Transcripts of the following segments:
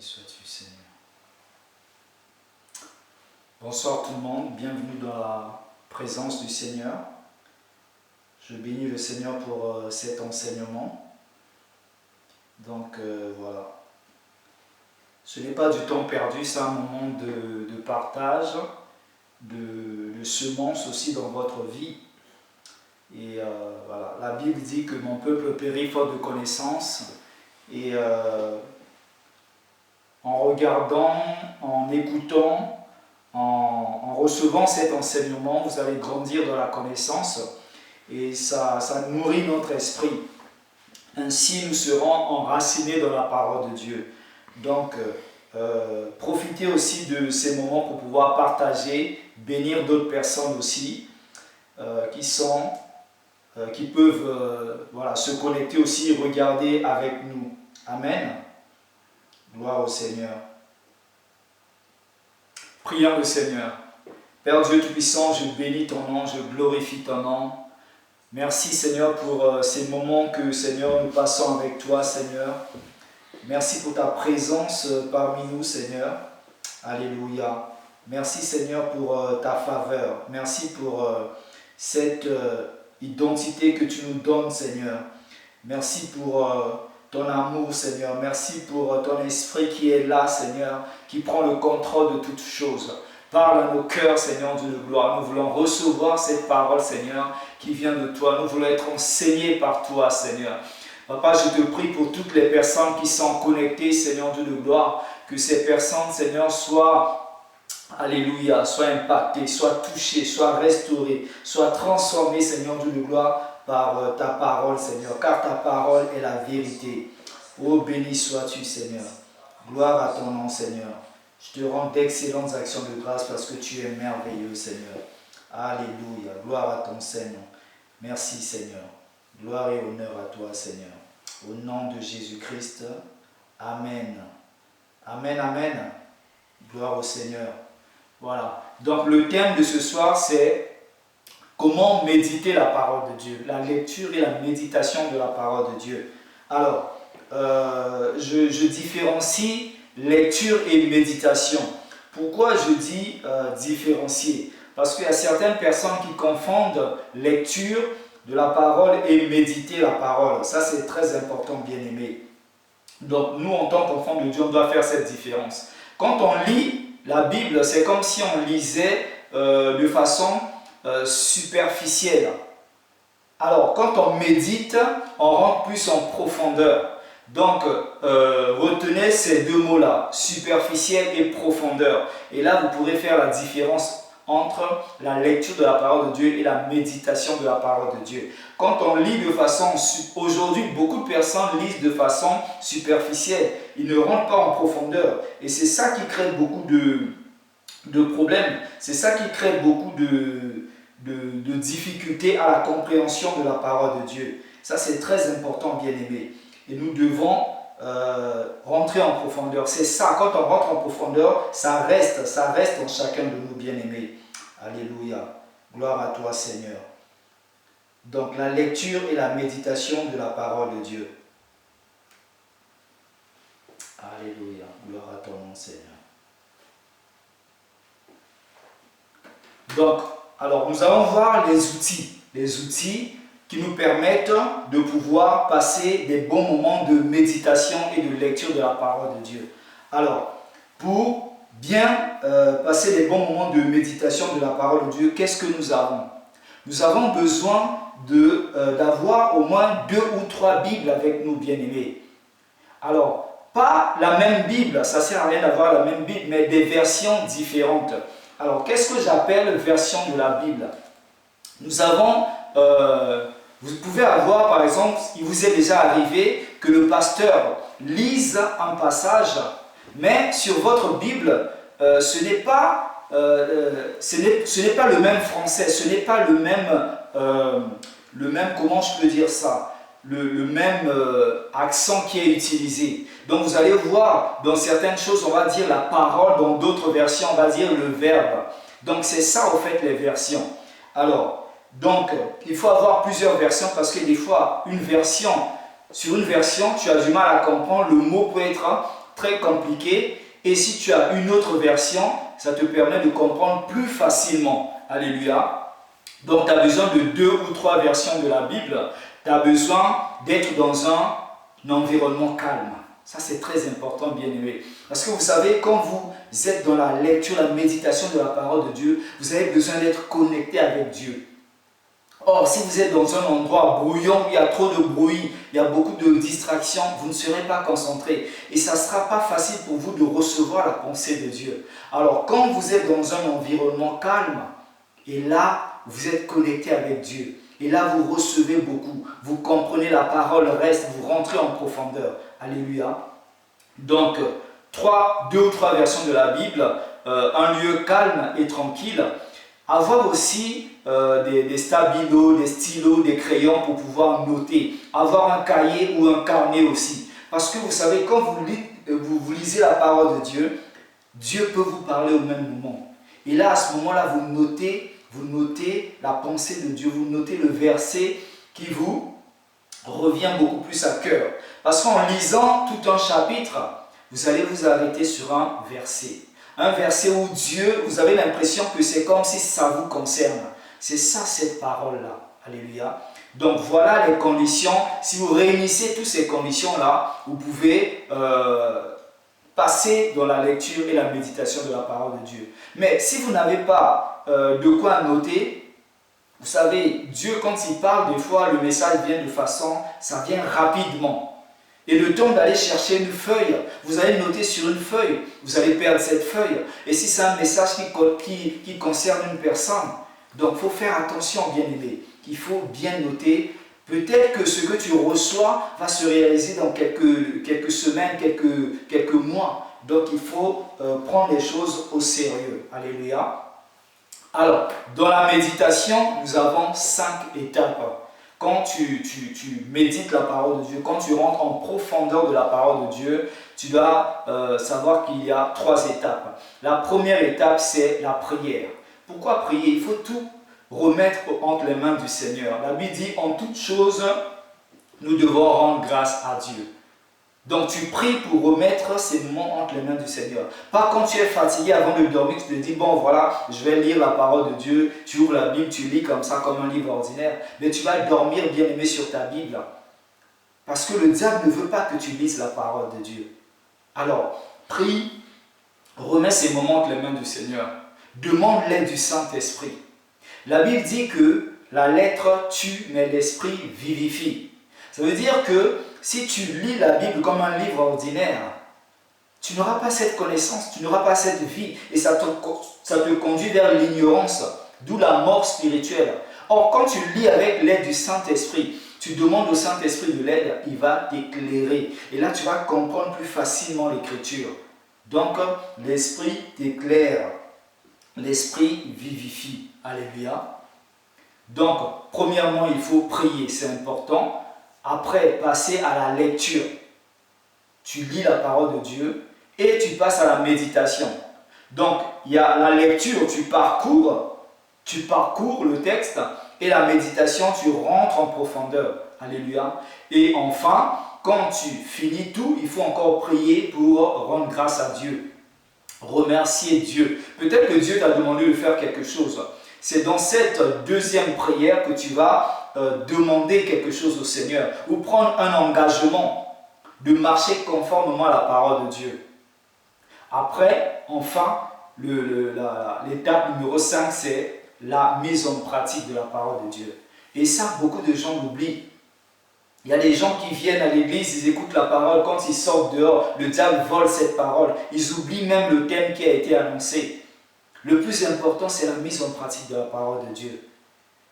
sois-tu, Seigneur. Bonsoir tout le monde, bienvenue dans la présence du Seigneur. Je bénis le Seigneur pour cet enseignement. Donc voilà. Ce n'est pas du temps perdu, c'est un moment de partage, de semence aussi dans votre vie. Et voilà, la Bible dit que mon peuple périt faute de connaissance. Et en regardant, en écoutant, en recevant cet enseignement, vous allez grandir dans la connaissance et ça nourrit notre esprit. Ainsi, nous serons enracinés dans la parole de Dieu. Donc, profitez aussi de ces moments pour pouvoir partager, bénir d'autres personnes aussi qui peuvent voilà, se connecter aussi et regarder avec nous. Amen. Gloire au Seigneur. Prions le Seigneur. Père Dieu Tout-Puissant, je bénis ton nom, je glorifie ton nom. Merci Seigneur pour ces moments que Seigneur nous passons avec toi Seigneur. Merci pour ta présence parmi nous Seigneur. Alléluia. Merci Seigneur pour ta faveur. Merci pour cette identité que tu nous donnes Seigneur. Merci pour ton amour Seigneur. Merci pour ton esprit qui est là Seigneur, qui prend le contrôle de toutes choses. Parle à nos cœurs Seigneur Dieu de gloire. Nous voulons recevoir cette parole Seigneur qui vient de toi. Nous voulons être enseignés par toi Seigneur. Papa, je te prie pour toutes les personnes qui sont connectées Seigneur Dieu de gloire. Que ces personnes Seigneur soient, alléluia, soient impactées, soient touchées, soient restaurées, soient transformées Seigneur Dieu de gloire par ta parole Seigneur. Car ta parole est la vérité. Oh béni sois-tu Seigneur. Gloire à ton nom Seigneur. Je te rends d'excellentes actions de grâce parce que tu es merveilleux, Seigneur. Alléluia. Gloire à ton Seigneur. Merci, Seigneur. Gloire et honneur à toi, Seigneur. Au nom de Jésus-Christ. Amen. Amen, amen. Gloire au Seigneur. Voilà. Donc, le thème de ce soir, c'est comment méditer la parole de Dieu. La lecture et la méditation de la parole de Dieu. Alors, je différencie lecture et méditation. Pourquoi je dis différencier? Parce qu'il y a certaines personnes qui confondent lecture de la parole et méditer la parole. Ça, c'est très important, bien-aimé. Donc, nous, en tant qu'enfants de Dieu, on doit faire cette différence. Quand on lit la Bible, c'est comme si on lisait de façon superficielle. Alors, quand on médite, on rentre plus en profondeur. Donc, retenez ces deux mots-là, superficiel et profondeur. Et là, vous pourrez faire la différence entre la lecture de la parole de Dieu et la méditation de la parole de Dieu. Quand on lit de façon... Aujourd'hui, beaucoup de personnes lisent de façon superficielle. Ils ne rentrent pas en profondeur. Et c'est ça qui crée beaucoup de problèmes. C'est ça qui crée beaucoup de difficultés à la compréhension de la parole de Dieu. Ça, c'est très important, bien-aimé. Et nous devons rentrer en profondeur. C'est ça, quand on rentre en profondeur, ça reste en chacun de nous, bien-aimés. Alléluia. Gloire à toi, Seigneur. Donc, la lecture et la méditation de la parole de Dieu. Alléluia. Gloire à ton nom, Seigneur. Donc, alors, nous allons voir les outils qui nous permettent de pouvoir passer des bons moments de méditation et de lecture de la parole de Dieu. Alors, pour bien passer des bons moments de méditation de la parole de Dieu, qu'est-ce que nous avons? Nous avons besoin d'avoir au moins 2 ou 3 Bibles avec nous, bien-aimés. Alors, pas la même Bible, ça ne sert à rien d'avoir la même Bible, mais des versions différentes. Alors, qu'est-ce que j'appelle version de la Bible? Nous avons... vous pouvez avoir, par exemple, il vous est déjà arrivé que le pasteur lise un passage, mais sur votre Bible, ce n'est pas le même français, ce n'est pas le même, comment je peux dire ça, le même accent qui est utilisé. Donc vous allez voir, dans certaines choses, on va dire la parole, dans d'autres versions, on va dire le verbe. Donc c'est ça, au fait, les versions. Alors, donc, il faut avoir plusieurs versions parce que des fois, sur une version, tu as du mal à comprendre. Le mot peut être très compliqué. Et si tu as une autre version, ça te permet de comprendre plus facilement. Alléluia. Donc, tu as besoin de 2 ou 3 versions de la Bible. Tu as besoin d'être dans un environnement calme. Ça, c'est très important, bien-aimé. Parce que vous savez, quand vous êtes dans la lecture, la méditation de la parole de Dieu, vous avez besoin d'être connecté avec Dieu. Or, si vous êtes dans un endroit bruyant, où il y a trop de bruit, il y a beaucoup de distractions, vous ne serez pas concentré. Et ça ne sera pas facile pour vous de recevoir la pensée de Dieu. Alors, quand vous êtes dans un environnement calme, et là, vous êtes connecté avec Dieu. Et là, vous recevez beaucoup. Vous comprenez la parole, reste, vous rentrez en profondeur. Alléluia. Donc, 2 ou 3 versions de la Bible, un lieu calme et tranquille. Avoir aussi des stabilos, des stylos, des crayons pour pouvoir noter. Avoir un cahier ou un carnet aussi. Parce que vous savez, quand vous lisez la parole de Dieu, Dieu peut vous parler au même moment. Et là, à ce moment-là, vous notez la pensée de Dieu, vous notez le verset qui vous revient beaucoup plus à cœur. Parce qu'en lisant tout un chapitre, vous allez vous arrêter sur un verset. Un verset où Dieu, vous avez l'impression que c'est comme si ça vous concerne. C'est ça, cette parole-là. Alléluia. Donc voilà les conditions. Si vous réunissez toutes ces conditions-là, vous pouvez passer dans la lecture et la méditation de la parole de Dieu. Mais si vous n'avez pas de quoi noter, vous savez, Dieu, quand il parle, des fois, le message vient de façon, ça vient rapidement. Et le temps d'aller chercher une feuille, vous allez noter sur une feuille, vous allez perdre cette feuille. Et si c'est un message qui concerne une personne, donc il faut faire attention, bien-aimé. Il faut bien noter. Peut-être que ce que tu reçois va se réaliser dans quelques semaines, quelques mois. Donc il faut prendre les choses au sérieux. Alléluia. Alors, dans la méditation, nous avons 5 étapes. Quand tu médites la parole de Dieu, quand tu rentres en profondeur de la parole de Dieu, tu dois savoir qu'il y a 3 étapes. La première étape, c'est la prière. Pourquoi prier? Il faut tout remettre entre les mains du Seigneur. La Bible dit, en toute chose, nous devons rendre grâce à Dieu. Donc tu pries pour remettre ces moments entre les mains du Seigneur. Pas quand tu es fatigué avant de dormir, tu te dis, bon voilà, je vais lire la parole de Dieu, tu ouvres la Bible, tu lis comme ça, comme un livre ordinaire, mais tu vas dormir bien aimé sur ta Bible. Parce que le diable ne veut pas que tu lises la parole de Dieu. Alors, prie, remets ces moments entre les mains du Seigneur. Demande l'aide du Saint-Esprit. La Bible dit que la lettre tue, mais l'esprit vivifie. Ça veut dire que si tu lis la Bible comme un livre ordinaire, tu n'auras pas cette connaissance, tu n'auras pas cette vie, et ça te conduit vers l'ignorance, d'où la mort spirituelle. Or, quand tu lis avec l'aide du Saint-Esprit, tu demandes au Saint-Esprit de l'aide, il va t'éclairer. Et là, tu vas comprendre plus facilement l'Écriture. Donc, l'Esprit t'éclaire, l'Esprit vivifie. Alléluia. Donc, premièrement, il faut prier, c'est important. Après, passer à la lecture. Tu lis la parole de Dieu et tu passes à la méditation. Donc, il y a la lecture, tu parcours le texte, et la méditation, tu rentres en profondeur. Alléluia. Et enfin, quand tu finis tout, il faut encore prier pour rendre grâce à Dieu. Remercier Dieu. Peut-être que Dieu t'a demandé de faire quelque chose. C'est dans cette deuxième prière que tu vas demander quelque chose au Seigneur ou prendre un engagement de marcher conformément à la parole de Dieu. Après, enfin, l'étape numéro 5, c'est la mise en pratique de la parole de Dieu. Et ça, beaucoup de gens l'oublient. Il y a des gens qui viennent à l'église, ils écoutent la parole, quand ils sortent dehors, le diable vole cette parole. Ils oublient même le thème qui a été annoncé. Le plus important, c'est la mise en pratique de la parole de Dieu.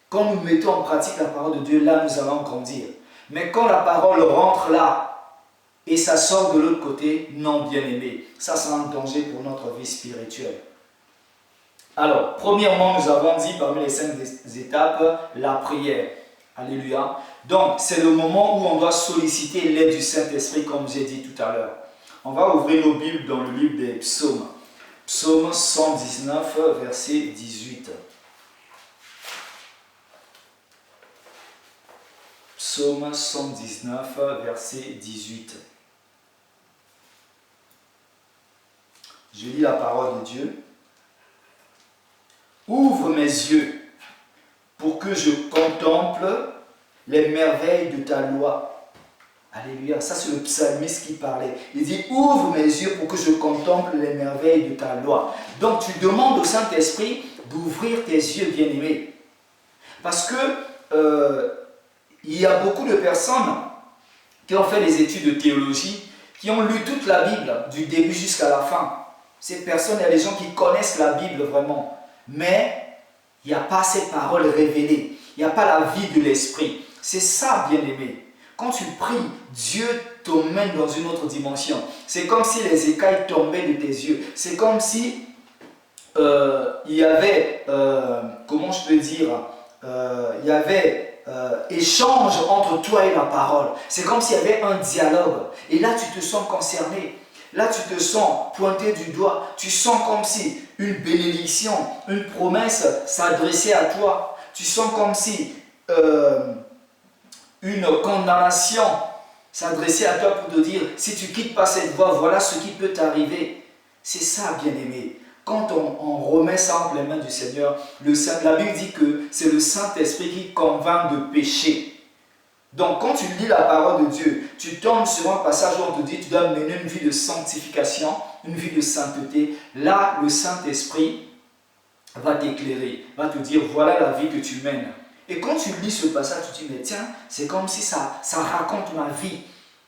Quand nous mettons en pratique la parole de Dieu, là, nous allons grandir. Mais quand la parole rentre là, et ça sort de l'autre côté, non, bien aimé, ça c'est un danger pour notre vie spirituelle. Alors, premièrement, nous avons dit parmi les 5 étapes, la prière. Alléluia. Donc, c'est le moment où on doit solliciter l'aide du Saint-Esprit, comme j'ai dit tout à l'heure. On va ouvrir nos Bibles dans le livre des Psaumes. Psaume 119, verset 18. Psaume 119, verset 18. Je lis la parole de Dieu. Ouvre mes yeux pour que je contemple les merveilles de ta loi. Alléluia, ça c'est le psalmiste qui parlait. Il dit, ouvre mes yeux pour que je contemple les merveilles de ta loi. Donc tu demandes au Saint-Esprit d'ouvrir tes yeux, bien-aimés. Parce que il y a beaucoup de personnes qui ont fait des études de théologie, qui ont lu toute la Bible, du début jusqu'à la fin. Ces personnes, il y a des gens qui connaissent la Bible vraiment. Mais il n'y a pas ces paroles révélées. Il n'y a pas la vie de l'esprit. C'est ça, bien-aimé. Quand tu pries, Dieu t'emmène dans une autre dimension. C'est comme si les écailles tombaient de tes yeux. C'est comme si il y avait, comment je peux dire, il y avait échange entre toi et la parole. C'est comme s'il y avait un dialogue. Et là, tu te sens concerné. Là, tu te sens pointé du doigt. Tu sens comme si une bénédiction, une promesse s'adressait à toi. Tu sens comme si une condamnation s'adressait à toi pour te dire, si tu ne quittes pas cette voie, voilà ce qui peut t'arriver. C'est ça, bien-aimé. Quand on remet ça entre les mains du Seigneur, la Bible dit que c'est le Saint-Esprit qui convainc de péché. Donc, quand tu lis la parole de Dieu, tu tombes sur un passage où on te dit tu dois mener une vie de sanctification, une vie de sainteté. Là, le Saint-Esprit va t'éclairer, va te dire voilà la vie que tu mènes. Et quand tu lis ce passage, tu te dis mais tiens, c'est comme si ça raconte ma vie.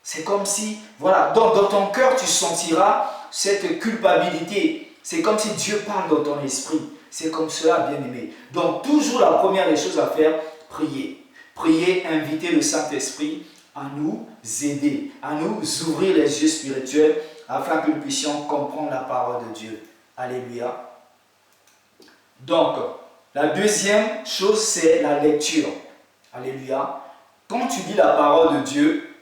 C'est comme si, voilà, dans ton cœur, tu sentiras cette culpabilité. C'est comme si Dieu parle dans ton esprit. C'est comme cela, bien-aimé. Donc, toujours la première des choses à faire, prier. Prier, inviter le Saint-Esprit à nous aider, à nous ouvrir les yeux spirituels afin que nous puissions comprendre la parole de Dieu. Alléluia. Donc, la deuxième chose, c'est la lecture. Alléluia. Quand tu lis la parole de Dieu,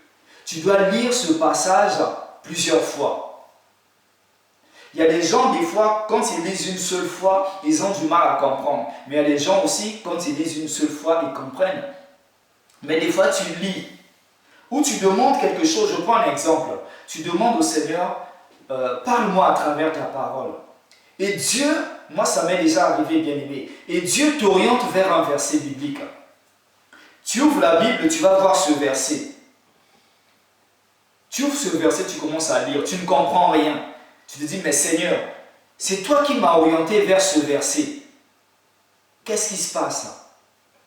tu dois lire ce passage plusieurs fois. Il y a des gens, des fois, quand ils lisent une seule fois, ils ont du mal à comprendre. Mais il y a des gens aussi, quand ils lisent une seule fois, ils comprennent. Mais des fois, tu lis, ou tu demandes quelque chose. Je prends un exemple. Tu demandes au Seigneur, parle-moi à travers ta parole. Et Dieu, moi ça m'est déjà arrivé, bien aimé, et Dieu t'oriente vers un verset biblique. Tu ouvres la Bible, tu vas voir ce verset. Tu ouvres ce verset, tu commences à lire, tu ne comprends rien. Tu te dis, mais Seigneur, c'est toi qui m'as orienté vers ce verset. Qu'est-ce qui se passe?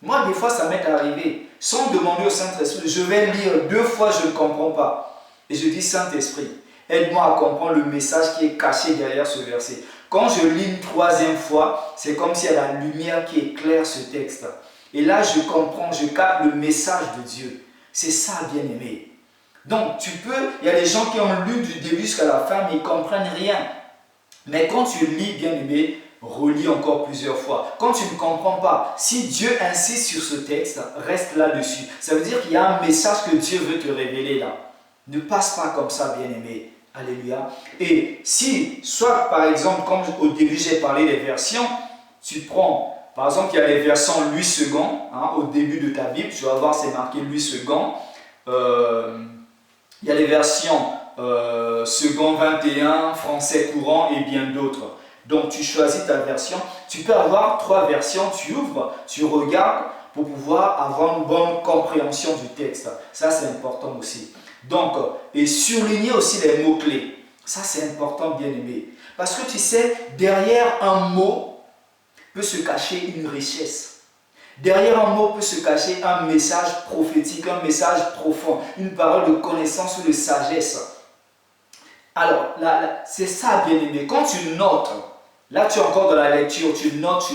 Moi, des fois, ça m'est arrivé. Sans demander au Saint-Esprit, je vais lire 2 fois, je ne comprends pas. Et je dis, Saint-Esprit, aide-moi à comprendre le message qui est caché derrière ce verset. Quand je lis une 3e fois, c'est comme s'il y a la lumière qui éclaire ce texte. Et là, je comprends, je capte le message de Dieu. C'est ça, bien-aimé. Donc, il y a des gens qui ont lu du début jusqu'à la fin, mais ils ne comprennent rien. Mais quand tu lis, bien-aimé, relis encore plusieurs fois. Quand tu ne comprends pas, si Dieu insiste sur ce texte, reste là-dessus. Ça veut dire qu'il y a un message que Dieu veut te révéler là. Ne passe pas comme ça, bien-aimé. Alléluia. Et si, soit par exemple, comme au début j'ai parlé des versions, tu prends, par exemple, il y a les versions 8 secondes, au début de ta Bible, tu vas voir c'est marqué 8 secondes. Il y a les versions second 21, français courant et bien d'autres. Donc tu choisis ta version. Tu peux avoir 3 versions, tu ouvres, tu regardes pour pouvoir avoir une bonne compréhension du texte. Ça c'est important aussi. Donc, et surligner aussi les mots-clés. Ça c'est important, bien aimé. Parce que tu sais, derrière un mot peut se cacher une richesse. Derrière un mot peut se cacher un message prophétique, un message profond, une parole de connaissance ou de sagesse. Alors, c'est ça, bien aimé. Quand tu notes, là tu es encore dans la lecture, tu notes.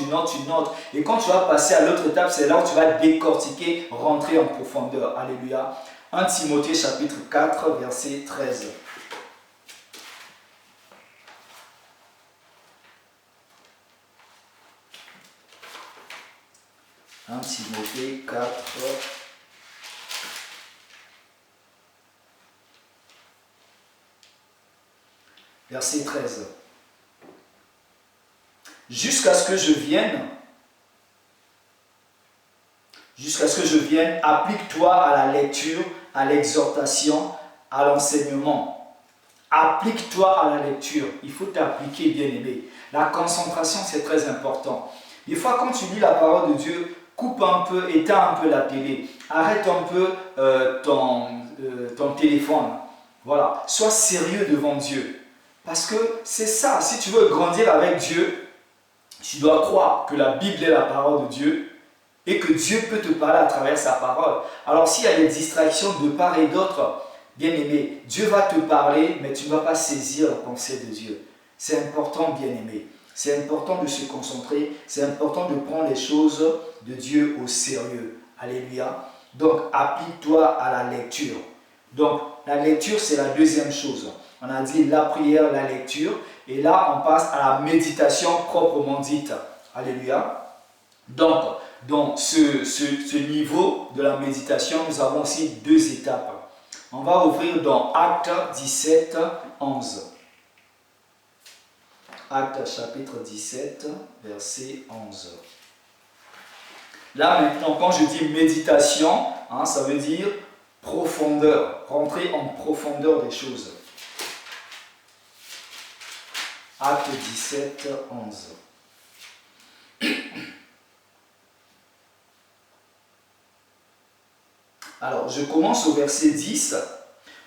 Et quand tu vas passer à l'autre étape, c'est là où tu vas décortiquer, rentrer en profondeur. Alléluia. 1 Timothée chapitre 4, verset 13. « 1 Timothée 4, verset 13. Jusqu'à ce que je vienne, applique-toi à la lecture, à l'exhortation, à l'enseignement. Applique-toi à la lecture. Il faut t'appliquer, bien-aimé. La concentration, c'est très important. Des fois, quand tu lis la parole de Dieu, coupe un peu, éteins un peu la télé. Arrête un peu ton téléphone. Voilà. Sois sérieux devant Dieu. Parce que c'est ça. Si tu veux grandir avec Dieu, tu dois croire que la Bible est la parole de Dieu et que Dieu peut te parler à travers sa parole. Alors s'il y a des distractions de part et d'autre, bien-aimé, Dieu va te parler, mais tu ne vas pas saisir la pensée de Dieu. C'est important, bien-aimé. C'est important de se concentrer, c'est important de prendre les choses de Dieu au sérieux. Alléluia. Donc, applique-toi à la lecture. Donc, la lecture, c'est la deuxième chose. On a dit la prière, la lecture. Et là, on passe à la méditation proprement dite. Alléluia. Donc, dans ce niveau de la méditation, nous avons aussi deux étapes. On va ouvrir dans Actes 17, 11. Actes chapitre 17, verset 11. Là maintenant, quand je dis méditation, ça veut dire profondeur, rentrer en profondeur des choses. Actes 17, 11. Alors, je commence au verset 10.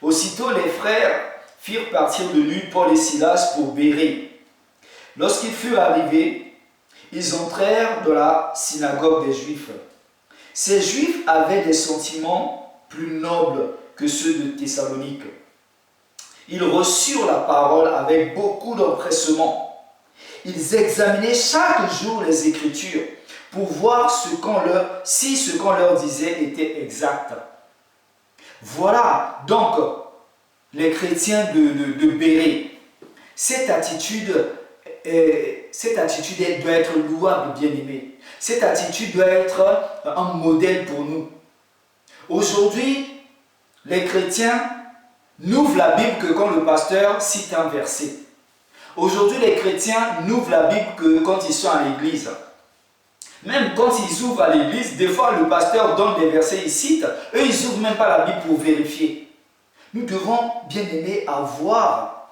Aussitôt, les frères firent partir de lui Paul et Silas pour Bérée. Lorsqu'ils furent arrivés, ils entrèrent dans la synagogue des Juifs. Ces Juifs avaient des sentiments plus nobles que ceux de Thessalonique. Ils reçurent la parole avec beaucoup d'empressement. Ils examinaient chaque jour les Écritures pour voir si ce qu'on leur disait était exact. Voilà donc les chrétiens de Bérée. Cette attitude doit être louable, bien-aimé. Cette attitude doit être un modèle pour nous. Aujourd'hui, les chrétiens n'ouvrent la Bible que quand le pasteur cite un verset. Aujourd'hui, les chrétiens n'ouvrent la Bible que quand ils sont à l'église. Même quand ils ouvrent à l'église, des fois le pasteur donne des versets, il cite, eux ils n'ouvrent même pas la Bible pour vérifier. Nous devons, bien aimés, avoir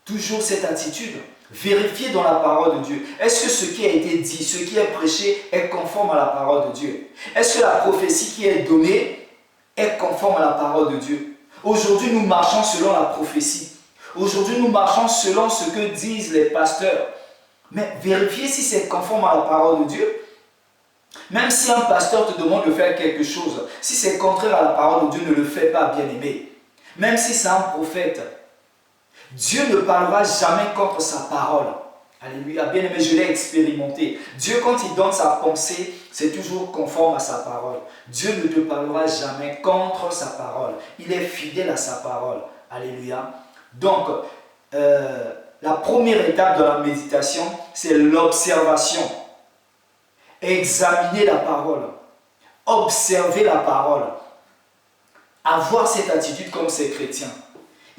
toujours cette attitude. Vérifier dans la parole de Dieu. Est-ce que ce qui a été dit, ce qui est prêché est conforme à la parole de Dieu? Est-ce que la prophétie qui est donnée est conforme à la parole de Dieu? Aujourd'hui, nous marchons selon la prophétie. Aujourd'hui, nous marchons selon ce que disent les pasteurs. Mais vérifiez si c'est conforme à la parole de Dieu. Même si un pasteur te demande de faire quelque chose, si c'est contraire à la parole de Dieu, ne le fais pas, bien-aimé. Même si c'est un prophète, Dieu ne parlera jamais contre sa parole. Alléluia, bien-aimé, je l'ai expérimenté. Dieu, quand il donne sa pensée, c'est toujours conforme à sa parole. Dieu ne te parlera jamais contre sa parole. Il est fidèle à sa parole. Alléluia. Donc, la première étape de la méditation, c'est l'observation. Examiner la parole. Observer la parole. Avoir cette attitude comme ces chrétiens.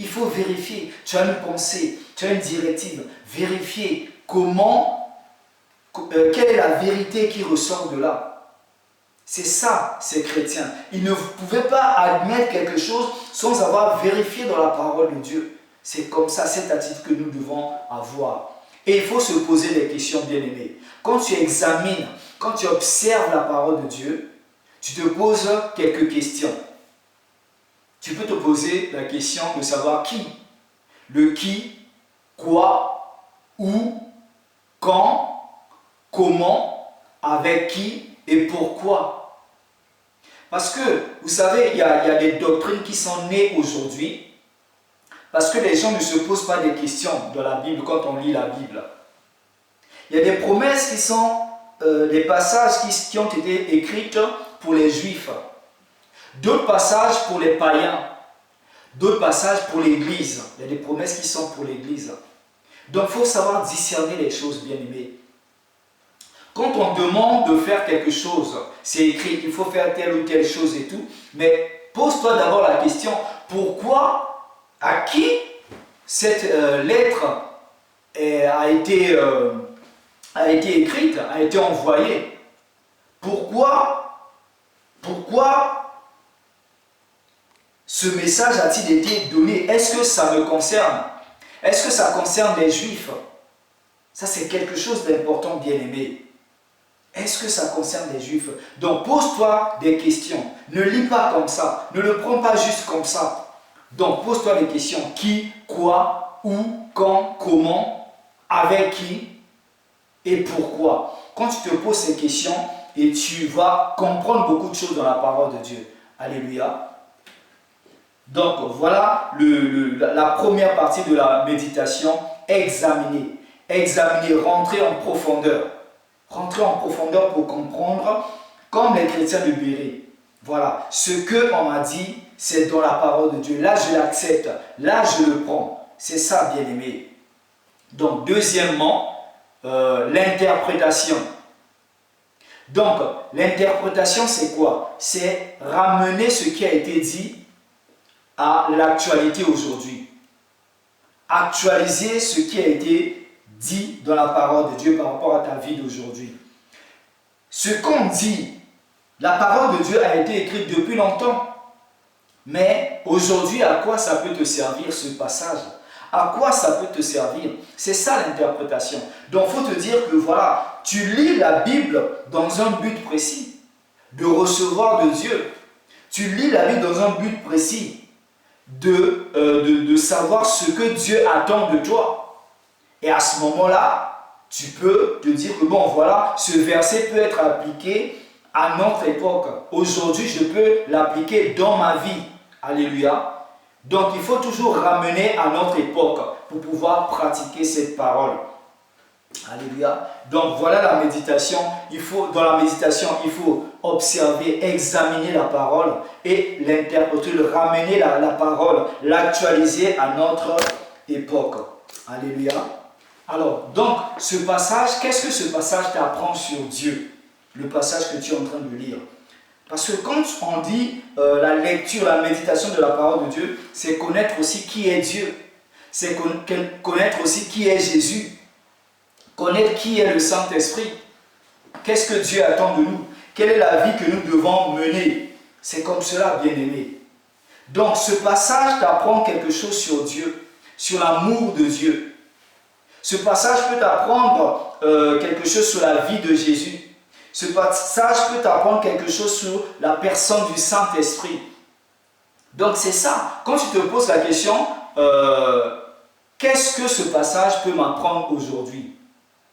Il faut vérifier. Tu as une pensée, tu as une directive. Vérifier quelle est la vérité qui ressort de là. C'est ça, ces chrétiens. Ils ne pouvaient pas admettre quelque chose sans avoir vérifié dans la parole de Dieu. C'est comme ça, cette attitude que nous devons avoir. Et il faut se poser des questions, bien-aimés. Quand tu examines, quand tu observes la parole de Dieu, tu te poses quelques questions. Tu peux te poser la question de savoir qui, le qui, quoi, où, quand, comment, avec qui et pourquoi. Parce que, vous savez, il y a des doctrines qui sont nées aujourd'hui parce que les gens ne se posent pas des questions dans la Bible quand on lit la Bible. Il y a des promesses qui sont des passages qui ont été écrits pour les Juifs. D'autres passages pour les païens. D'autres passages pour l'Église. Il y a des promesses qui sont pour l'Église. Donc il faut savoir discerner les choses, bien-aimés. Quand on demande de faire quelque chose, c'est écrit qu'il faut faire telle ou telle chose et tout. Mais pose-toi d'abord la question, pourquoi, à qui cette lettre a été écrite, a été envoyée? Pourquoi Ce message a-t-il été donné? Est-ce que ça me concerne? Est-ce que ça concerne les Juifs? Ça, c'est quelque chose d'important, bien-aimé. Est-ce que ça concerne les Juifs? Donc, pose-toi des questions. Ne lis pas comme ça. Ne le prends pas juste comme ça. Donc, pose-toi des questions. Qui, quoi, où, quand, comment, avec qui et pourquoi. Quand tu te poses ces questions, et tu vas comprendre beaucoup de choses dans la parole de Dieu. Alléluia. Donc, voilà la première partie de la méditation. Examiner. Examiner, rentrer en profondeur. Rentrer en profondeur pour comprendre, comme les chrétiens de Béret. Voilà, ce qu'on m'a dit, c'est dans la parole de Dieu. Là, je l'accepte. Là, je le prends. C'est ça, bien-aimé. Donc, deuxièmement, l'interprétation. Donc, l'interprétation, c'est quoi? C'est ramener ce qui a été dit à l'actualité aujourd'hui. Actualiser ce qui a été dit dans la parole de Dieu par rapport à ta vie d'aujourd'hui. Ce qu'on dit, la parole de Dieu a été écrite depuis longtemps. Mais aujourd'hui, à quoi ça peut te servir ce passage? À quoi ça peut te servir? C'est ça l'interprétation. Donc, il faut te dire que voilà, tu lis la Bible dans un but précis, de recevoir de Dieu. Tu lis la Bible dans un but précis, de savoir ce que Dieu attend de toi. Et à ce moment-là, tu peux te dire que bon, voilà, ce verset peut être appliqué à notre époque. Aujourd'hui, je peux l'appliquer dans ma vie. Alléluia. Donc, il faut toujours ramener à notre époque pour pouvoir pratiquer cette parole. Alléluia. Donc, voilà la méditation. Dans la méditation, il faut observer, examiner la parole et l'interpréter, ramener la parole, l'actualiser à notre époque. Alléluia. Alors, donc, ce passage, qu'est-ce que ce passage t'apprend sur Dieu? Le passage que tu es en train de lire. Parce que quand on dit la lecture, la méditation de la parole de Dieu, c'est connaître aussi qui est Dieu. C'est connaître aussi qui est Jésus. Connaître qui est le Saint-Esprit. Qu'est-ce que Dieu attend de nous? Quelle est la vie que nous devons mener? C'est comme cela, bien-aimé. Donc, ce passage t'apprend quelque chose sur Dieu, sur l'amour de Dieu. Ce passage peut t'apprendre quelque chose sur la vie de Jésus. Ce passage peut t'apprendre quelque chose sur la personne du Saint-Esprit. Donc c'est ça. Quand tu te poses la question, qu'est-ce que ce passage peut m'apprendre aujourd'hui?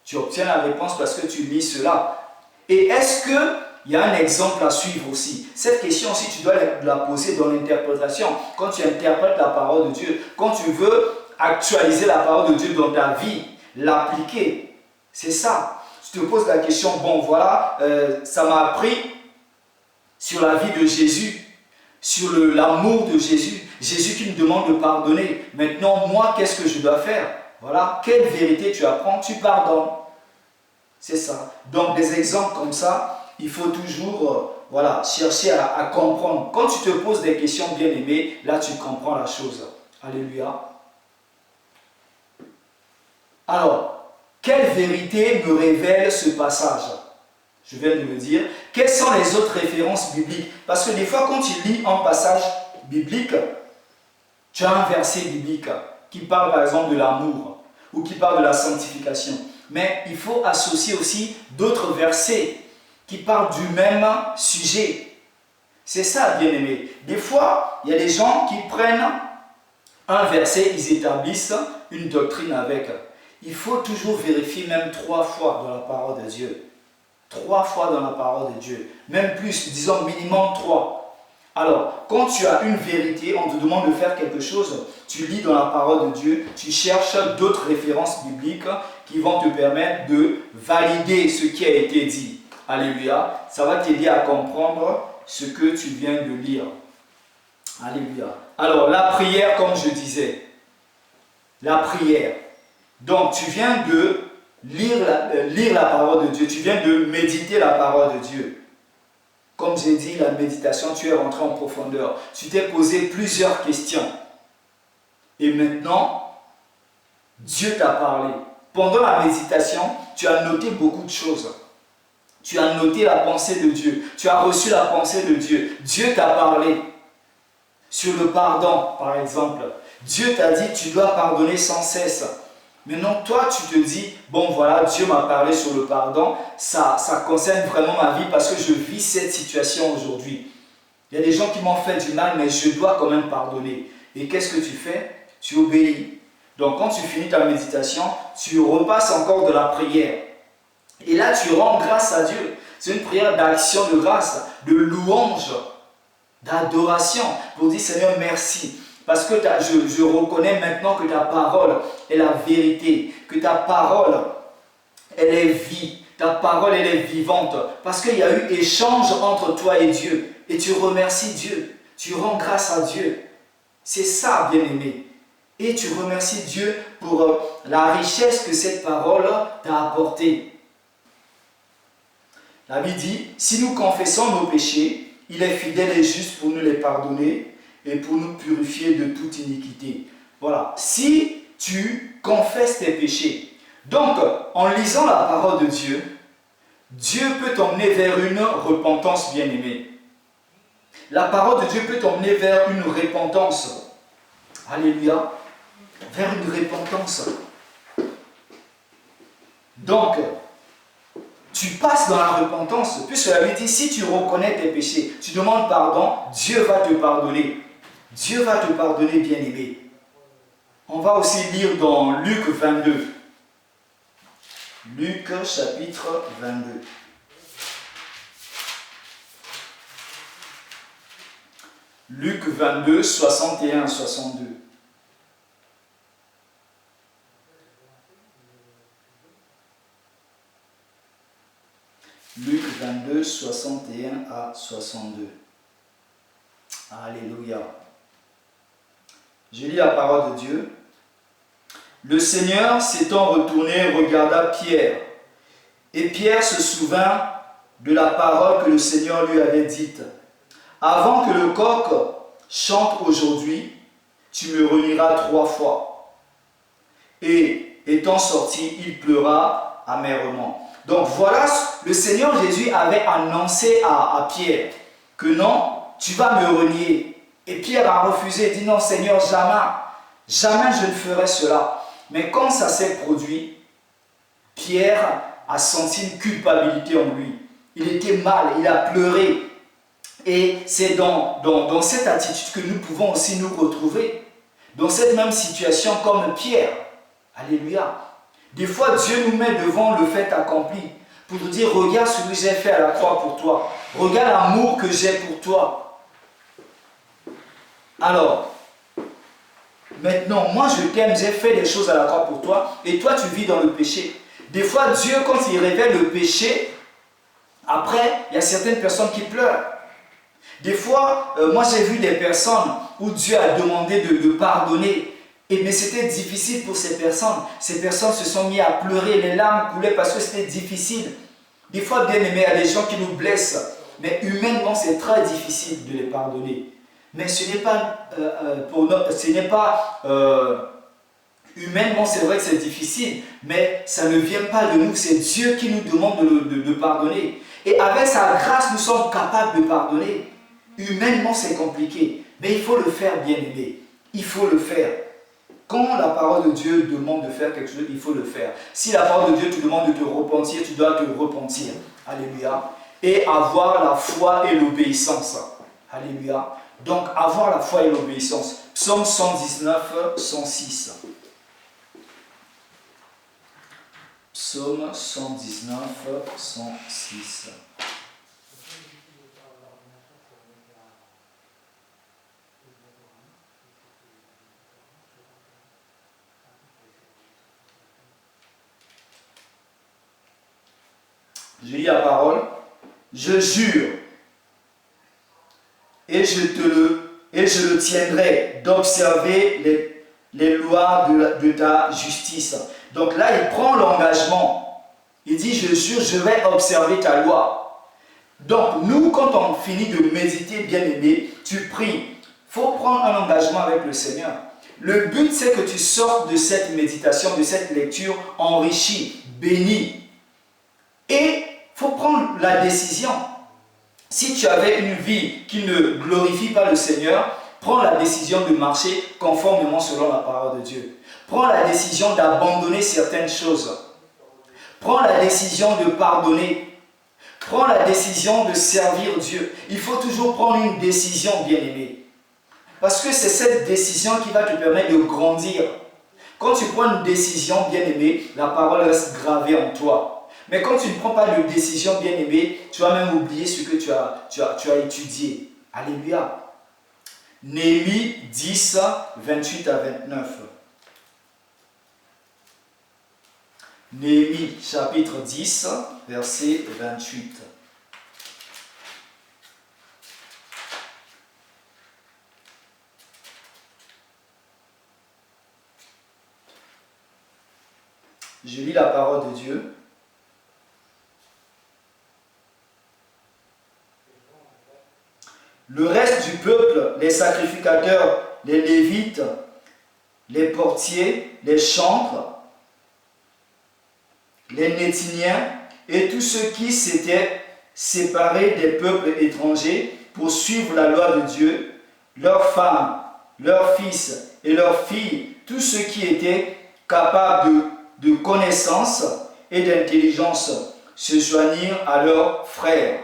Tu obtiens la réponse parce que tu lis cela. Et est-ce qu'il y a un exemple à suivre aussi? Cette question aussi, tu dois la poser dans l'interprétation. Quand tu interprètes la parole de Dieu, quand tu veux actualiser la parole de Dieu dans ta vie, l'appliquer. C'est ça. Tu te poses la question, bon voilà, ça m'a appris sur la vie de Jésus, sur l'amour de Jésus. Jésus qui me demande de pardonner. Maintenant, moi, qu'est-ce que je dois faire? Voilà, quelle vérité tu apprends? Tu pardonnes. C'est ça. Donc, des exemples comme ça, il faut toujours voilà, chercher à comprendre. Quand tu te poses des questions bien aimées, là, tu comprends la chose. Alléluia. Alors, quelle vérité me révèle ce passage? Je viens de me dire. Quelles sont les autres références bibliques? Parce que des fois, quand tu lis un passage biblique, tu as un verset biblique qui parle par exemple de l'amour ou qui parle de la sanctification. Mais il faut associer aussi d'autres versets qui parlent du même sujet. C'est ça, bien aimé. Des fois, il y a des gens qui prennent un verset, ils établissent une doctrine avec. Il faut toujours vérifier même 3 fois dans la parole de Dieu. 3 fois dans la parole de Dieu. Même plus, disons minimum 3. Alors, quand tu as une vérité, on te demande de faire quelque chose, tu lis dans la parole de Dieu, tu cherches d'autres références bibliques qui vont te permettre de valider ce qui a été dit. Alléluia. Ça va t'aider à comprendre ce que tu viens de lire. Alléluia. Alors, la prière, comme je disais. La prière. Donc, tu viens de lire la parole de Dieu. Tu viens de méditer la parole de Dieu. Comme j'ai dit, la méditation, tu es rentré en profondeur. Tu t'es posé plusieurs questions. Et maintenant, Dieu t'a parlé. Pendant la méditation, tu as noté beaucoup de choses. Tu as noté la pensée de Dieu. Tu as reçu la pensée de Dieu. Dieu t'a parlé. sur le pardon, par exemple. Dieu t'a dit, tu dois pardonner sans cesse. Maintenant, toi, tu te dis, bon voilà, Dieu m'a parlé sur le pardon, ça concerne vraiment ma vie parce que je vis cette situation aujourd'hui. Il y a des gens qui m'ont fait du mal, mais je dois quand même pardonner. Et qu'est-ce que tu fais? Tu obéis. Donc, quand tu finis ta méditation, tu repasses encore de la prière. Et là, tu rends grâce à Dieu. C'est une prière d'action de grâce, de louange, d'adoration, pour dire Seigneur, merci. Parce que je reconnais maintenant que ta parole est la vérité, que ta parole, elle est vie, ta parole, elle est vivante. Parce qu'il y a eu échange entre toi et Dieu. Et tu remercies Dieu, tu rends grâce à Dieu. C'est ça, bien-aimé. Et tu remercies Dieu pour la richesse que cette parole t'a apportée. La Bible dit, si nous confessons nos péchés, il est fidèle et juste pour nous les pardonner et pour nous purifier de toute iniquité. Voilà, si tu confesses tes péchés. Donc, en lisant la parole de Dieu, Dieu peut t'emmener vers une repentance, bien-aimée. La parole de Dieu peut t'emmener vers une repentance. Alléluia. Vers une repentance. Donc, tu passes dans la repentance, puisque la Bible dit, si tu reconnais tes péchés, tu demandes pardon, Dieu va te pardonner. Dieu va te pardonner, bien-aimé. On va aussi lire dans Luc 22. Luc chapitre 22. Luc 22, 61 62. Luc 22, 61 à 62. Alléluia. Je lis la parole de Dieu. Le Seigneur s'étant retourné regarda Pierre. Et Pierre se souvint de la parole que le Seigneur lui avait dite. Avant que le coq chante aujourd'hui, tu me renieras 3 fois. Et étant sorti, il pleura amèrement. Donc voilà, le Seigneur Jésus avait annoncé à Pierre que non, tu vas me renier. Et Pierre a refusé, il dit non Seigneur, jamais, jamais je ne ferai cela. Mais quand ça s'est produit, Pierre a senti une culpabilité en lui. Il était mal, il a pleuré. Et c'est dans cette attitude que nous pouvons aussi nous retrouver. Dans cette même situation comme Pierre. Alléluia. Des fois, Dieu nous met devant le fait accompli pour nous dire, regarde ce que j'ai fait à la croix pour toi. Regarde l'amour que j'ai pour toi. Alors, maintenant, moi je t'aime, j'ai fait des choses à la croix pour toi et toi tu vis dans le péché. Des fois, Dieu, quand il révèle le péché, après, il y a certaines personnes qui pleurent. Des fois, moi j'ai vu des personnes où Dieu a demandé de pardonner. Mais c'était difficile pour ces personnes. Ces personnes se sont mis à pleurer, les larmes coulaient parce que c'était difficile. Des fois, bien aimé, il y a des gens qui nous blessent. Mais humainement, c'est très difficile de les pardonner. Mais ce n'est pas, humainement, c'est vrai que c'est difficile. Mais ça ne vient pas de nous. C'est Dieu qui nous demande de pardonner. Et avec sa grâce, nous sommes capables de pardonner. Humainement, c'est compliqué. Mais il faut le faire, bien aimé. Il faut le faire. Quand la parole de Dieu demande de faire quelque chose, il faut le faire. Si la parole de Dieu te demande de te repentir, tu dois te repentir. Alléluia. Et avoir la foi et l'obéissance. Alléluia. Donc, avoir la foi et l'obéissance. Psaume 119, 106. Psaume 119, 106. Je lis la parole. Je jure et je le tiendrai d'observer les lois de ta justice. Donc là, il prend l'engagement. Il dit, je jure, je vais observer ta loi. Donc nous, quand on finit de méditer, bien aimé, tu pries. Il faut prendre un engagement avec le Seigneur. Le but, c'est que tu sortes de cette méditation, de cette lecture enrichie, bénie. Et il faut prendre la décision. Si tu avais une vie qui ne glorifie pas le Seigneur, Prends la décision de marcher conformément selon la parole de Dieu. Prends la décision d'abandonner certaines choses. Prends la décision de pardonner. Prends la décision de servir Dieu. Il faut toujours prendre une décision, bien-aimé. Parce que c'est cette décision qui va te permettre de grandir. Quand tu prends une décision, bien-aimé, la parole reste gravée en toi. Mais quand tu ne prends pas de décision, bien-aimé, tu vas même oublier ce que tu as étudié. Alléluia. Néhémie 10, 28 à 29. Néhémie chapitre 10, verset 28. Je lis la parole de Dieu. Le reste du peuple, les sacrificateurs, les lévites, les portiers, les chantres, les Néthiniens et tous ceux qui s'étaient séparés des peuples étrangers pour suivre la loi de Dieu, leurs femmes, leurs fils et leurs filles, tous ceux qui étaient capables de connaissance et d'intelligence, se joignirent à leurs frères.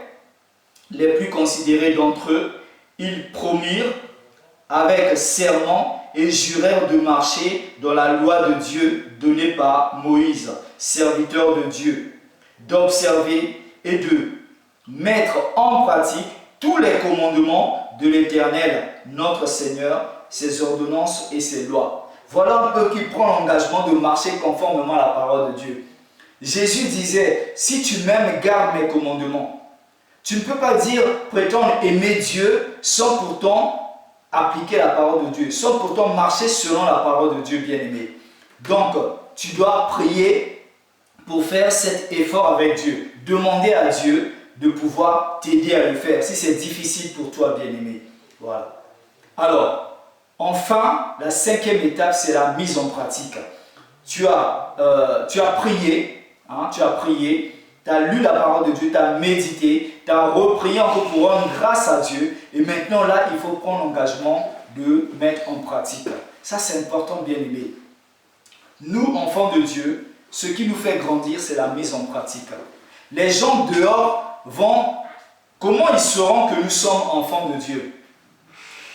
Les plus considérés d'entre eux, ils promirent avec serment et jurèrent de marcher dans la loi de Dieu donnée par Moïse, serviteur de Dieu, d'observer et de mettre en pratique tous les commandements de l'Éternel, notre Seigneur, ses ordonnances et ses lois. Voilà un peu qui prend l'engagement de marcher conformément à la parole de Dieu. Jésus disait, si tu m'aimes, garde mes commandements. Tu ne peux pas dire, prétendre aimer Dieu sans pourtant appliquer la parole de Dieu, sans pourtant marcher selon la parole de Dieu, bien-aimé. Donc, tu dois prier pour faire cet effort avec Dieu. Demander à Dieu de pouvoir t'aider à le faire, si c'est difficile pour toi, bien-aimé. Voilà. Alors, enfin, la cinquième étape, c'est la mise en pratique. Tu as prié, tu as lu la parole de Dieu, tu as médité, tu as reprié encore pour rendre grâce à Dieu. Et maintenant, là, il faut prendre l'engagement de mettre en pratique. Ça, c'est important, bien-aimé. Nous, enfants de Dieu, ce qui nous fait grandir, c'est la mise en pratique. Les gens dehors vont... Comment ils sauront que nous sommes enfants de Dieu?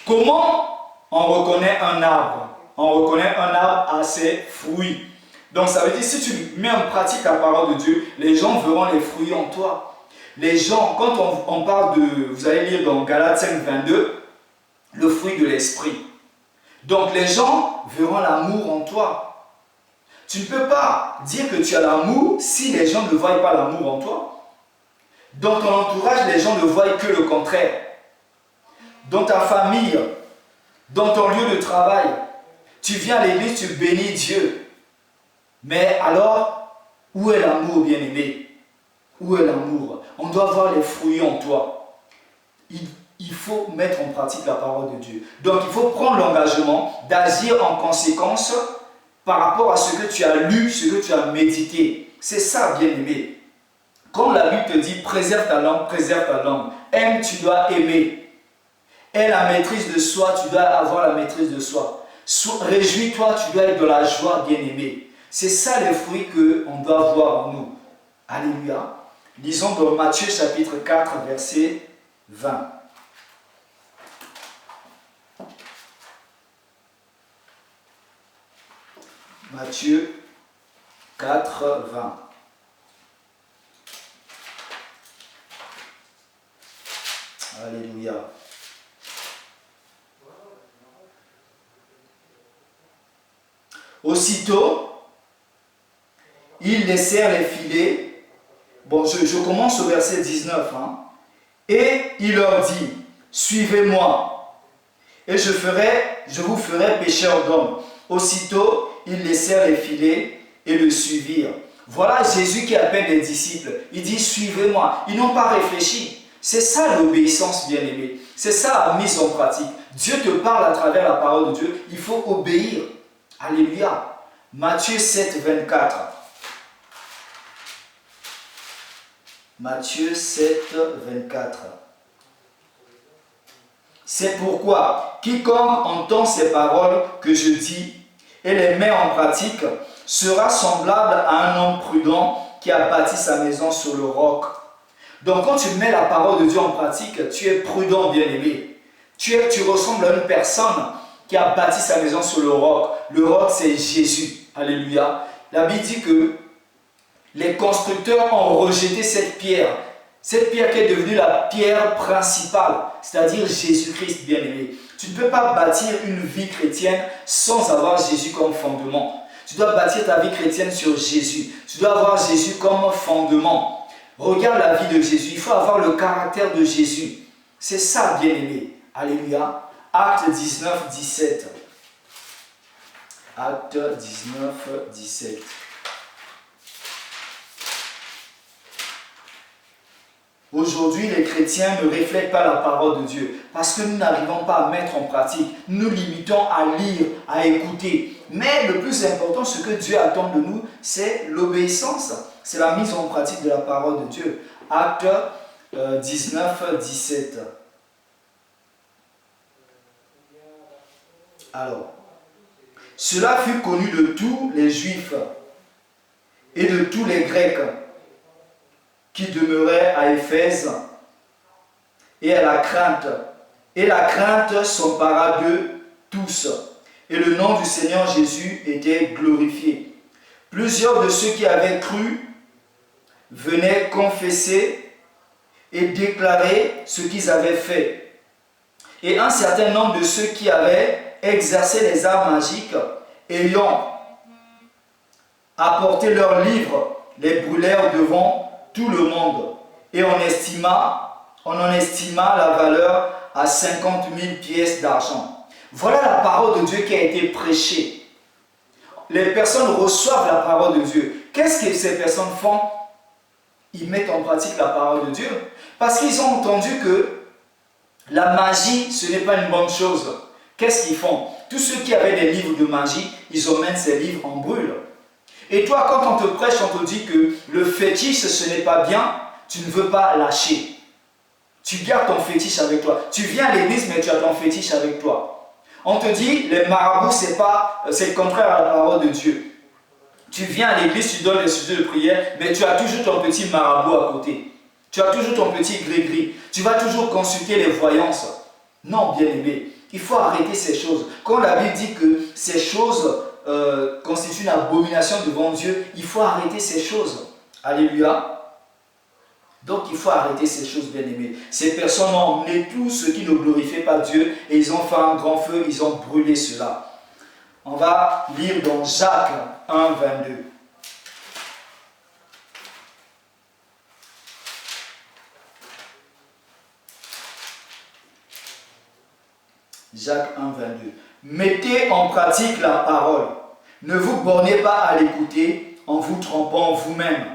Comment on reconnaît un arbre? On reconnaît un arbre à ses fruits. Donc ça veut dire, si tu mets en pratique la parole de Dieu, les gens verront les fruits en toi. Les gens, quand on parle de, vous allez lire dans Galates 5, 22, le fruit de l'esprit. Donc les gens verront l'amour en toi. Tu ne peux pas dire que tu as l'amour si les gens ne voient pas l'amour en toi. Dans ton entourage, les gens ne voient que le contraire. Dans ta famille, dans ton lieu de travail, tu viens à l'église, tu bénis Dieu. Mais alors, où est l'amour, bien-aimé? Où est l'amour? On doit voir les fruits en toi. Il faut mettre en pratique la parole de Dieu. Donc, il faut prendre l'engagement d'agir en conséquence par rapport à ce que tu as lu, ce que tu as médité. C'est ça, bien-aimé. Comme la Bible te dit, préserve ta langue, aime, tu dois aimer. Aie la maîtrise de soi, tu dois avoir la maîtrise de soi. Réjouis-toi, tu dois être de la joie, bien-aimé. C'est ça les fruits qu'on doit voir en nous. Alléluia. Lisons dans Matthieu chapitre 4, verset 20. Matthieu 4, 20. Alléluia. Aussitôt, ils laissèrent les filets. Bon, je commence au verset 19. Et il leur dit, suivez-moi, et je vous ferai pécheurs d'hommes. Aussitôt, ils laissèrent les filets et le suivirent. Voilà Jésus qui appelle les disciples. Il dit, suivez-moi. Ils n'ont pas réfléchi. C'est ça l'obéissance, bien-aimé. C'est ça la mise en pratique. Dieu te parle à travers la parole de Dieu. Il faut obéir. Alléluia. Matthieu 7, 24. Matthieu 7, 24. C'est pourquoi quiconque entend ces paroles que je dis et les met en pratique sera semblable à un homme prudent qui a bâti sa maison sur le roc. Donc quand tu mets la parole de Dieu en pratique, tu es prudent, bien-aimé. Tu ressembles à une personne qui a bâti sa maison sur le roc. Le roc, c'est Jésus. Alléluia. La Bible dit que les constructeurs ont rejeté cette pierre qui est devenue la pierre principale, c'est-à-dire Jésus-Christ, bien-aimé. Tu ne peux pas bâtir une vie chrétienne sans avoir Jésus comme fondement. Tu dois bâtir ta vie chrétienne sur Jésus. Tu dois avoir Jésus comme fondement. Regarde la vie de Jésus. Il faut avoir le caractère de Jésus. C'est ça, bien-aimé. Alléluia. Acte 19, 17. Acte 19, 17. Aujourd'hui, les chrétiens ne reflètent pas la parole de Dieu parce que nous n'arrivons pas à mettre en pratique. Nous nous limitons à lire, à écouter. Mais le plus important, ce que Dieu attend de nous, c'est l'obéissance. C'est la mise en pratique de la parole de Dieu. Acte 19, 17. Alors, cela fut connu de tous les Juifs et de tous les Grecs qui demeuraient à Éphèse, et à la crainte. Et la crainte s'empara d'eux tous. Et le nom du Seigneur Jésus était glorifié. Plusieurs de ceux qui avaient cru venaient confesser et déclarer ce qu'ils avaient fait. Et un certain nombre de ceux qui avaient exercé les arts magiques, ayant apporté leurs livres, les brûlèrent devant tout le monde, et on en estima la valeur à 50 000 pièces d'argent. Voilà la parole de Dieu qui a été prêchée. Les personnes reçoivent la parole de Dieu. Qu'est-ce que ces personnes font? Ils mettent en pratique la parole de Dieu. Parce qu'ils ont entendu que la magie, ce n'est pas une bonne chose. Qu'est-ce qu'ils font? Tous ceux qui avaient des livres de magie, ils emmènent ces livres en brûle. Et toi, quand on te prêche, on te dit que le fétiche, ce n'est pas bien, tu ne veux pas lâcher. Tu gardes ton fétiche avec toi. Tu viens à l'église, mais tu as ton fétiche avec toi. On te dit, les marabouts, c'est le contraire à la parole de Dieu. Tu viens à l'église, tu donnes les sujets de prière, mais tu as toujours ton petit marabout à côté. Tu as toujours ton petit gris-gris. Tu vas toujours consulter les voyances. Non, bien-aimé, il faut arrêter ces choses. Quand la Bible dit que ces choses constitue une abomination devant Dieu, il faut arrêter ces choses. Alléluia. Donc il faut arrêter ces choses, bien-aimés. Ces personnes ont emmené tout ce qui ne glorifiait pas Dieu et ils ont fait un grand feu, ils ont brûlé cela. On va lire dans Jacques 1, 22. Jacques 1, 22. Mettez en pratique la parole. Ne vous bornez pas à l'écouter en vous trompant vous-même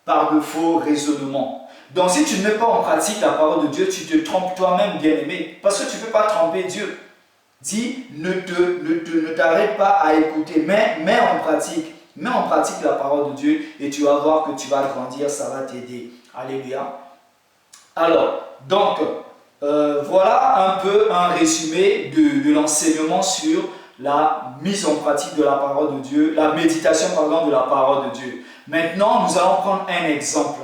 par de faux raisonnements. Donc si tu ne mets pas en pratique la parole de Dieu, tu te trompes toi-même, bien-aimé. Parce que tu ne peux pas tromper Dieu. Dis, ne t'arrête pas à écouter, mais mets en pratique. Mets en pratique la parole de Dieu et tu vas voir que tu vas grandir, ça va t'aider. Alléluia. Alors, donc, voilà un peu un résumé de l'enseignement sur la mise en pratique de la parole de Dieu, la méditation, pardon, de la parole de Dieu. Maintenant, nous allons prendre un exemple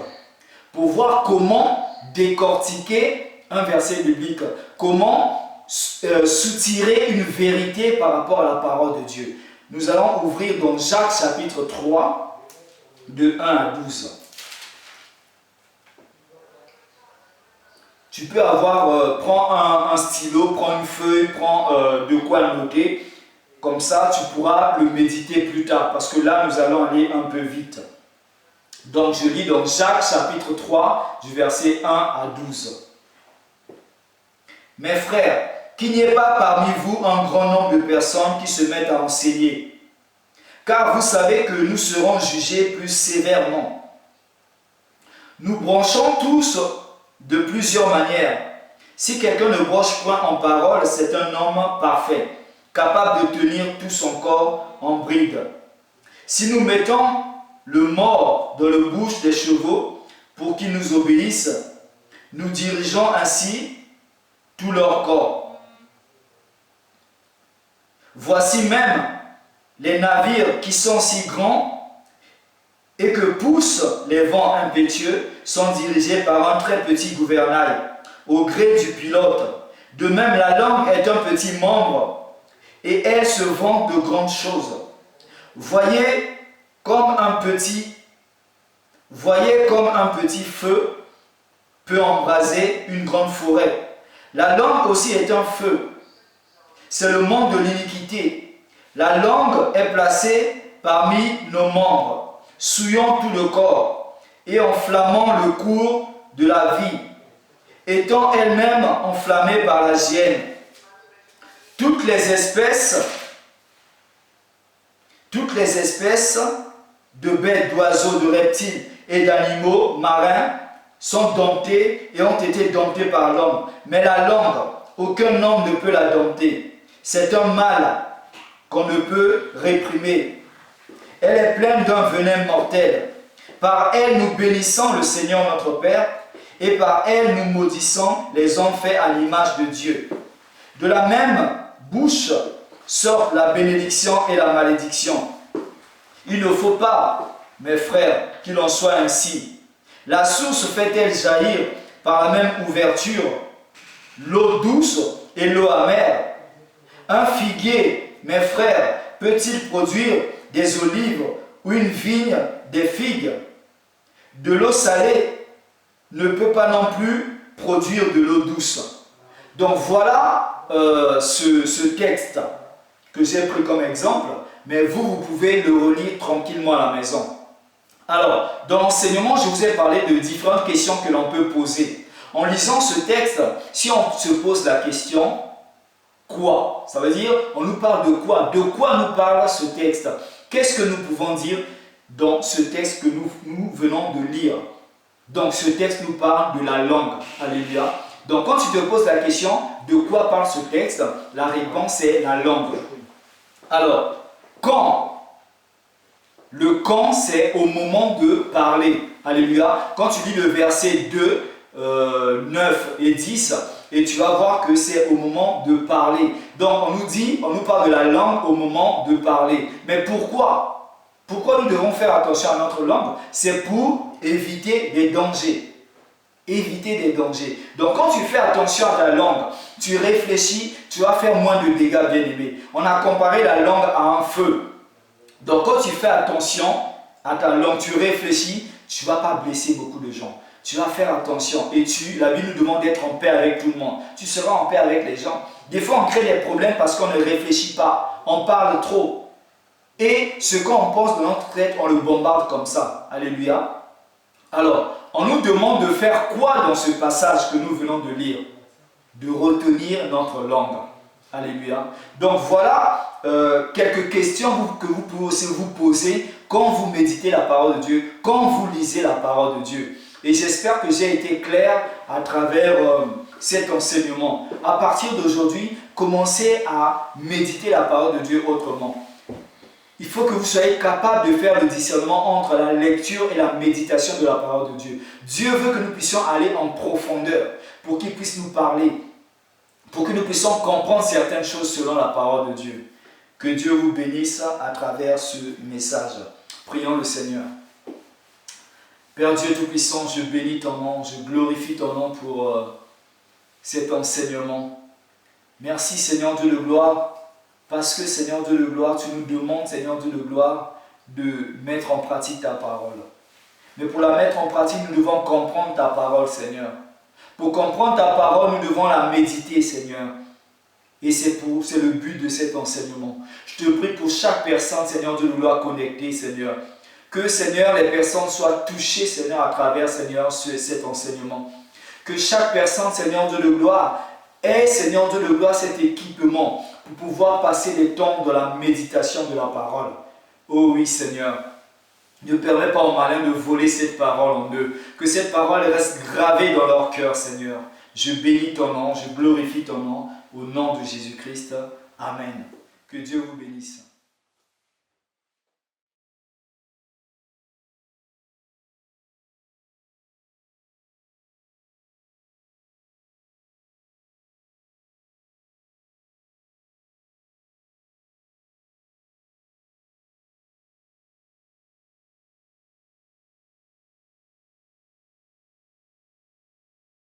pour voir comment décortiquer un verset biblique, comment soutirer une vérité par rapport à la parole de Dieu. Nous allons ouvrir dans Jacques chapitre 3, de 1 à 12. Tu peux prends un stylo, prends une feuille, prends de quoi noter. Comme ça, tu pourras le méditer plus tard. Parce que là, nous allons aller un peu vite. Donc, je lis dans Jacques chapitre 3, du verset 1 à 12. Mes frères, qu'il n'y ait pas parmi vous un grand nombre de personnes qui se mettent à enseigner. Car vous savez que nous serons jugés plus sévèrement. Nous branchons tous de plusieurs manières. Si quelqu'un ne broche point en parole, c'est un homme parfait, capable de tenir tout son corps en bride. Si nous mettons le mors dans la bouche des chevaux pour qu'ils nous obéissent, nous dirigeons ainsi tout leur corps. Voici même les navires qui sont si grands et que poussent les vents impétueux sont dirigés par un très petit gouvernail au gré du pilote. De même, la langue est un petit membre et elle se vante de grandes choses. Voyez comme un petit feu peut embraser une grande forêt. La langue aussi est un feu. C'est le monde de l'iniquité. La langue est placée parmi nos membres, souillant tout le corps et enflammant le cours de la vie, étant elle-même enflammée par la hyène. Toutes les espèces de bêtes, d'oiseaux, de reptiles et d'animaux marins sont domptés et ont été domptés par l'homme. Mais la langue, aucun homme ne peut la dompter. C'est un mal qu'on ne peut réprimer. Elle est pleine d'un venin mortel. Par elle, nous bénissons le Seigneur notre Père, et par elle, nous maudissons les hommes faits à l'image de Dieu. De la même bouche sortent la bénédiction et la malédiction. Il ne faut pas, mes frères, qu'il en soit ainsi. La source fait-elle jaillir par la même ouverture l'eau douce et l'eau amère? Un figuier, mes frères, peut-il produire des olives ou une vigne des figues? De l'eau salée ne peut pas non plus produire de l'eau douce. Donc voilà ce texte que j'ai pris comme exemple, mais vous pouvez le relire tranquillement à la maison. Alors, dans l'enseignement, je vous ai parlé de différentes questions que l'on peut poser. En lisant ce texte, si on se pose la question, quoi? Ça veut dire, on nous parle de quoi? De quoi nous parle ce texte? Qu'est-ce que nous pouvons dire dans ce texte que nous venons de lire? Donc, ce texte nous parle de la langue. Alléluia. Donc, quand tu te poses la question, de quoi parle ce texte? La réponse est la langue. Alors, quand? Le quand, c'est au moment de parler. Alléluia. Quand tu lis le verset 2, 9 et 10, et tu vas voir que c'est au moment de parler. Donc, on nous parle de la langue au moment de parler. Mais pourquoi? Pourquoi nous devons faire attention à notre langue? C'est pour éviter des dangers. Éviter des dangers. Donc, quand tu fais attention à ta langue, tu réfléchis, tu vas faire moins de dégâts, bien-aimés. On a comparé la langue à un feu. Donc, quand tu fais attention à ta langue, tu réfléchis, tu ne vas pas blesser beaucoup de gens. Tu vas faire attention. Et la Bible nous demande d'être en paix avec tout le monde. Tu seras en paix avec les gens. Des fois, on crée des problèmes parce qu'on ne réfléchit pas. On parle trop. Et ce qu'on pense de notre tête, on le bombarde comme ça. Alléluia. Alors, on nous demande de faire quoi dans ce passage que nous venons de lire? De retenir notre langue. Alléluia. Donc voilà quelques questions que vous pouvez aussi vous poser quand vous méditez la parole de Dieu, quand vous lisez la parole de Dieu. Et j'espère que j'ai été clair à travers cet enseignement. À partir d'aujourd'hui, commencez à méditer la parole de Dieu autrement. Il faut que vous soyez capable de faire le discernement entre la lecture et la méditation de la parole de Dieu. Dieu veut que nous puissions aller en profondeur pour qu'il puisse nous parler, pour que nous puissions comprendre certaines choses selon la parole de Dieu. Que Dieu vous bénisse à travers ce message. Prions le Seigneur. Père Dieu Tout-Puissant, je bénis ton nom, je glorifie ton nom pour cet enseignement. Merci Seigneur Dieu de gloire, parce que Seigneur Dieu de gloire, tu nous demandes Seigneur Dieu de gloire de mettre en pratique ta parole. Mais pour la mettre en pratique, nous devons comprendre ta parole Seigneur. Pour comprendre ta parole, nous devons la méditer Seigneur. Et c'est le but de cet enseignement. Je te prie pour chaque personne Seigneur Dieu de gloire connectée Seigneur. Que, Seigneur, les personnes soient touchées, Seigneur, à travers, Seigneur, cet enseignement. Que chaque personne, Seigneur Dieu de gloire, ait, Seigneur Dieu de gloire, cet équipement pour pouvoir passer des temps de la méditation de la parole. Oh oui, Seigneur, ne permets pas aux malins de voler cette parole en eux. Que cette parole reste gravée dans leur cœur, Seigneur. Je bénis ton nom, je glorifie ton nom, au nom de Jésus-Christ. Amen. Que Dieu vous bénisse.